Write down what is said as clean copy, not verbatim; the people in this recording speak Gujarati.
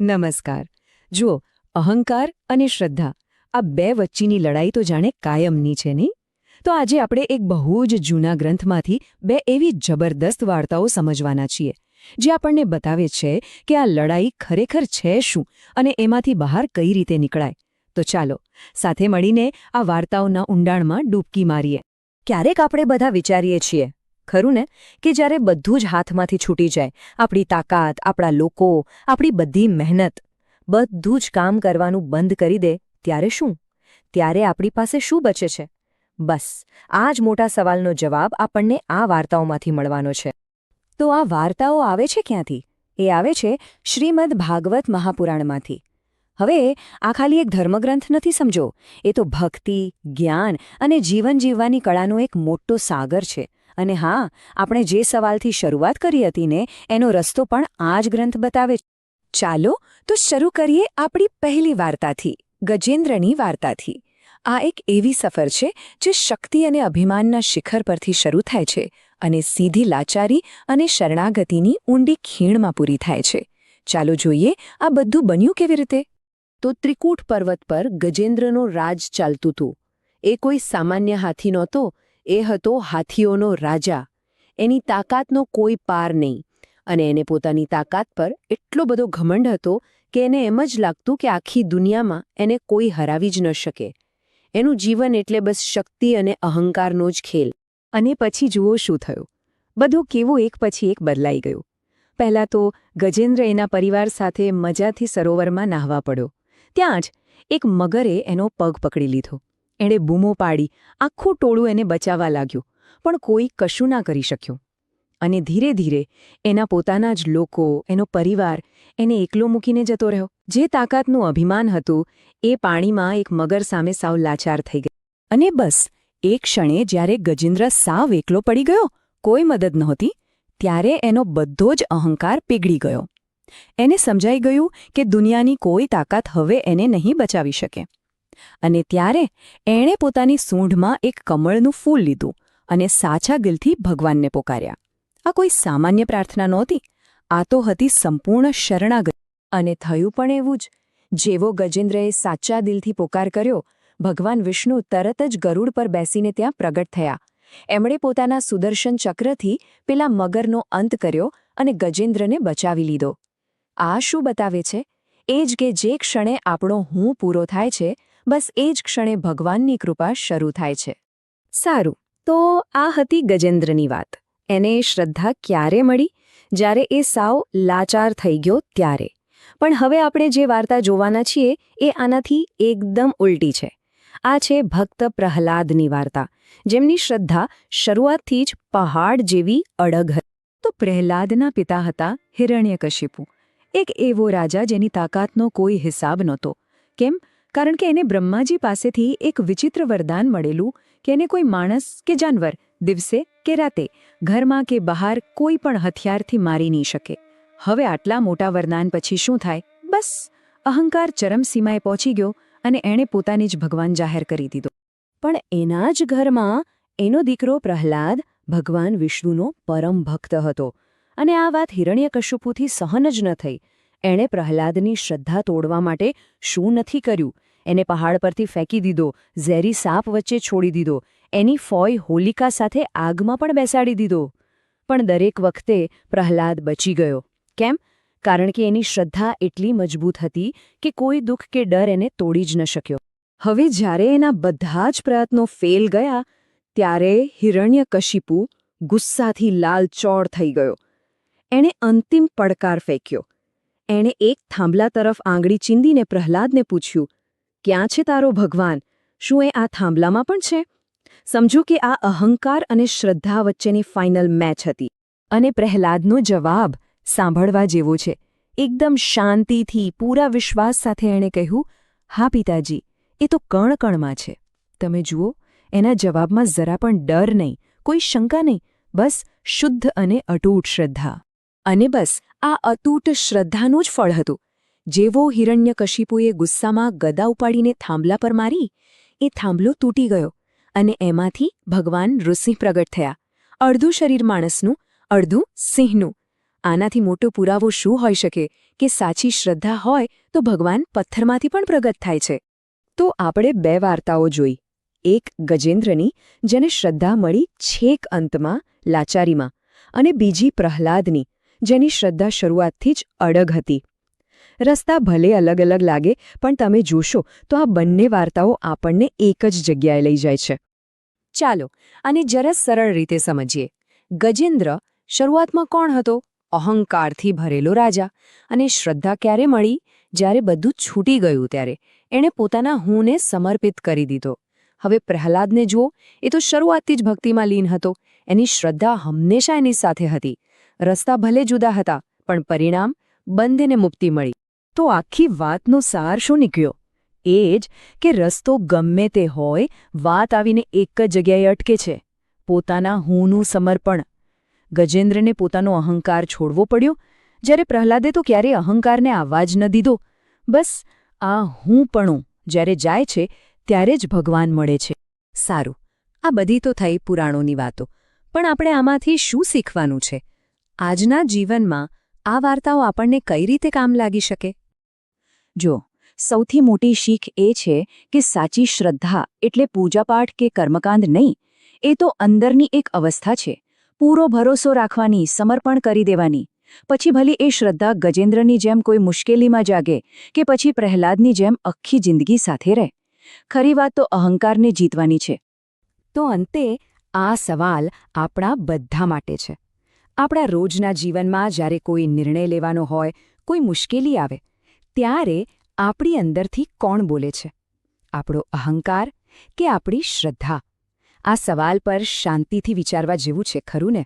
નમસ્કાર. જુઓ, અહંકાર અને શ્રદ્ધા આ બે વચ્ચેની લડાઈ તો જાણે કાયમની છે નહીં? તો આજે આપણે એક બહુ જ જૂના ગ્રંથમાંથી બે એવી જબરદસ્ત વાર્તાઓ સમજવાના છીએ જે આપણને બતાવે છે કે આ લડાઈ ખરેખર છે શું અને એમાંથી બહાર કઈ રીતે નીકળાય. તો ચાલો સાથે મળીને આ વાર્તાઓના ઊંડાણમાં ડૂબકી મારીએ. ક્યારેક આપણે બધા વિચારીએ છીએ, ખરું ને, કે જ્યારે બધું જ હાથમાંથી છૂટી જાય, આપણી તાકાત, આપણા લોકો, આપણી બધી મહેનત, બધું જ કામ કરવાનું બંધ કરી દે, ત્યારે શું? ત્યારે આપણી પાસે શું બચે છે? બસ આ જ મોટા સવાલનો જવાબ આપણને આ વાર્તાઓમાંથી મળવાનો છે. તો આ વાર્તાઓ આવે છે ક્યાંથી? એ આવે છે શ્રીમદ ભાગવત મહાપુરાણમાંથી. હવે આ ખાલી એક ધર્મગ્રંથ નથી, સમજો. એ તો ભક્તિ, જ્ઞાન અને જીવન જીવવાની કળાનો એક મોટો સાગર છે. અને હા, આપણે જે સવાલથી શરૂઆત કરી હતી ને, એનો રસ્તો પણ આ જ ગ્રંથ બતાવે છે. ચાલો તો શરૂ કરીએ આપણી પહેલી વાર્તાથી, ગજેન્દ્રની વાર્તાથી. આ એક એવી સફર છે જે શક્તિ અને અભિમાનના શિખર પરથી શરૂ થાય છે અને સીધી લાચારી અને શરણાગતિની ઊંડી ખીણમાં પૂરી થાય છે. ચાલો જોઈએ આ બધું બન્યું કેવી રીતે. તો ત્રિકૂટ પર્વત પર ગજેન્દ્રનો રાજ ચાલતું હતું. એ કોઈ સામાન્ય હાથી નહોતો, એ હતો હાથીઓનો રાજા. એની તાકાતનો કોઈ પાર નહીં, અને એને પોતાની તાકાત પર એટલો બધો ઘમંડ હતો કે એને એમ જ લાગતું કે આખી દુનિયામાં એને કોઈ હરાવી જ ન શકે. એનું જીવન એટલે બસ શક્તિ અને અહંકારનો જ ખેલ. અને પછી જુઓ શું થયું. બધું કેવું એક પછી એક બદલાઈ ગયું. પહેલાં તો ગજેન્દ્ર એના પરિવાર સાથે મજાથી સરોવરમાં નાહવા પડ્યો. ત્યાં જ એક મગરે એનો પગ પકડી લીધો. એણે બૂમો પાડી, આખું ટોળું એને બચાવવા લાગ્યું, પણ કોઈ કશું ના કરી શક્યું. અને ધીરે ધીરે એના પોતાના જ લોકો, એનો પરિવાર એને એકલો મૂકીને જતો રહ્યો. જે તાકાતનું અભિમાન હતું એ પાણીમાં એક મગર સામે સાવ લાચાર થઈ ગઈ. અને બસ એક ક્ષણે જ્યારે ગજેન્દ્ર સાવ એકલો પડી ગયો, કોઈ મદદ નહોતી, ત્યારે એનો બધો જ અહંકાર પીગળી ગયો. એને સમજાઈ ગયું કે દુનિયાની કોઈ તાકાત હવે એને નહીં બચાવી શકે. અને ત્યારે એણે પોતાની સૂંઢમાં એક કમળનું ફૂલ લીધું અને સાચા દિલથી ભગવાનને પોકાર્યા. આ કોઈ સામાન્ય પ્રાર્થના નહોતી, આ તો હતી સંપૂર્ણ શરણાગતિ. અને થયું પણ એવું જ. જેવો ગજેન્દ્રએ સાચા દિલથી પોકાર કર્યો, ભગવાન વિષ્ણુ તરત જ ગરુડ પર બેસીને ત્યાં પ્રગટ થયા. એમણે પોતાના સુદર્શન ચક્રથી પેલા મગરનો અંત કર્યો અને ગજેન્દ્રને બચાવી લીધો. આ શું બતાવે છે? એ જ કે જે ક્ષણે આપણો હું પૂરો થાય છે, બસ એ જ ક્ષણે ભગવાનની કૃપા શરૂ થાય છે. સારું, તો આ હતી ગજેન્દ્રની વાત. એને શ્રદ્ધા ક્યારે મળી? જ્યારે એ સાવ લાચાર થઈ ગયો ત્યારે. પણ હવે આપણે જે વાર્તા જોવાના છીએ એ આનાથી એકદમ ઉલટી છે. આ છે ભક્ત પ્રહલાદની વાર્તા, જેમની શ્રદ્ધા શરૂઆતથી જ પહાડ જેવી અડગ હતી. તો પ્રહલાદના પિતા હતા હિરણ્યકશિપુ, એક એવો રાજા જેની તાકાતનો કોઈ હિસાબ નહોતો. કેમ? કારણ કે એને બ્રહ્માજી પાસેથી એક વિચિત્ર વરદાન મળેલું કે એને કોઈ માણસ કે જાનવર દિવસે કે રાતે, ઘરમાં કે બહાર કોઈ પણ હથિયારથી મારી નહીં શકે. હવે આટલા મોટા વરદાન પછી શું થાય? બસ અહંકાર ચરમસીમાએ પહોંચી ગયો અને એણે પોતાને જ ભગવાન જાહેર કરી દીધો. પણ એના જ ઘરમાં એનો દીકરો પ્રહલાદ ભગવાન વિષ્ણુનો પરમ ભક્ત હતો. અને આ વાત હિરણ્યકશિપુથી સહન જ ન થઈ. એણે પ્રહલાદની શ્રદ્ધા તોડવા માટે શું નથી કર્યું. એને પહાડ પરથી ફેંકી દીધો, ઝેરી સાપ વચ્ચે છોડી દીધો, એની ફોય હોલિકા સાથે આગમાં પણ બેસાડી દીધો. પણ દરેક વખતે પ્રહલાદ બચી ગયો. કેમ? કારણ કે એની શ્રદ્ધા એટલી મજબૂત હતી કે કોઈ દુઃખ કે ડર એને તોડી જ ન શક્યો. હવે જ્યારે એના બધા જ પ્રયત્નો ફેલ ગયા, ત્યારે હિરણ્યકશિપુ ગુસ્સાથી લાલચોળ થઈ ગયો. એણે અંતિમ પડકાર ફેંક્યો. એણે એક થાંભલા તરફ આંગળી ચીંધીને પ્રહલાદને પૂછ્યું, ક્યાં છે તારો ભગવાન? શું એ આ થાંભલામાં પણ છે? સમજો કે આ અહંકાર અને શ્રદ્ધા વચ્ચેની ફાઇનલ મેચ હતી. અને પ્રહલાદનો જવાબ સાંભળવા જેવો છે. એકદમ શાંતિથી, પૂરા વિશ્વાસ સાથે એણે કહ્યું, હા પિતાજી, એ તો કણ-કણમાં છે. તમે જુઓ, એના જવાબમાં જરા પણ ડર નહીં, કોઈ શંકા નહીં, બસ શુદ્ધ અને અતૂટ શ્રદ્ધા. અને બસ આ અતૂટ શ્રદ્ધાનું જ ફળ હતું. જેવો હિરણ્યકશિપુએ ગુસ્સામાં ગદા ઉપાડીને થાંભલા પર મારી, એ થાંભલો તૂટી ગયો અને એમાંથી ભગવાન નૃસિંહ પ્રગટ થયા. અડધું શરીર માણસનું, અડધું સિંહનું. આનાથી મોટો પુરાવો શું હોઈ શકે કે સાચી શ્રદ્ધા હોય તો ભગવાન પથ્થરમાંથી પણ પ્રગટ થાય છે. તો આપણે 2 વાર્તાઓ જોઈ. એક ગજેન્દ્રની, જેને શ્રદ્ધા મળી છેક અંતમાં, લાચારીમાં, અને બીજી પ્રહલાદની, જેની શ્રદ્ધા શરૂઆતથી જ અડગ હતી. રસ્તા ભલે અલગ અલગ લાગે, પણ તમે જોશો તો આ બંને વાર્તાઓ આપણને એક જ જગ્યાએ લઈ જાય છે. ચાલો આને જરા સરળ રીતે સમજીએ. ગજેન્દ્ર શરૂઆતમાં કોણ હતો? અહંકારથી ભરેલો રાજા. અને શ્રદ્ધા ક્યારે મળી? જ્યારે બધું છૂટી ગયું ત્યારે એણે પોતાના હુંને સમર્પિત કરી દીધો. હવે પ્રહલાદને જુઓ, એ તો શરૂઆતથી જ ભક્તિમાં લીન હતો. એની શ્રદ્ધા હંમેશા એની સાથે હતી. રસ્તા ભલે જુદા હતા, પણ પરિણામ બંનેને મુક્તિ મળી. તો આખી વાતનો સાર શું નીકળ્યો? એ જ કે રસ્તો ગમે તે હોય, વાત આવીને એક જ જગ્યાએ અટકે છે: પોતાના હુંનું સમર્પણ. ગજેન્દ્રને પોતાનો અહંકાર છોડવો પડ્યો, જ્યારે પ્રહલાદે તો ક્યારેય અહંકારને આવવા જ ન દીધો. બસ આ હુંપણું જ્યારે જાય છે ત્યારે જ ભગવાન મળે છે. સારું, આ બધી તો થઈ પુરાણોની વાતો, પણ આપણે આમાંથી શું શીખવાનું છે? આજના જીવનમાં આ વાર્તાઓ આપણને કઈ રીતે કામ લાગી શકે? જો, સૌથી મોટી શીખ એ છે કે સાચી શ્રદ્ધા એટલે પૂજાપાઠ કે કર્મકાંડ નહીં. એ તો અંદરની એક અવસ્થા છે, પૂરો ભરોસો રાખવાની, સમર્પણ કરી દેવાની. પછી ભલે એ શ્રદ્ધા ગજેન્દ્રની જેમ કોઈ મુશ્કેલીમાં જાગે કે પછી પ્રહલાદની જેમ આખી જિંદગી સાથે રહે. ખરી વાત તો અહંકારને જીતવાની છે. તો અંતે આ સવાલ આપણા બધા માટે છે. આપણા રોજના જીવનમાં જ્યારે કોઈ નિર્ણય લેવાનો હોય, કોઈ મુશ્કેલી આવે, ત્યારે આપણી અંદરથી કોણ બોલે છે? આપણો અહંકાર કે આપણી શ્રદ્ધા? આ સવાલ પર શાંતિથી વિચારવા જેવું છે, ખરું ને?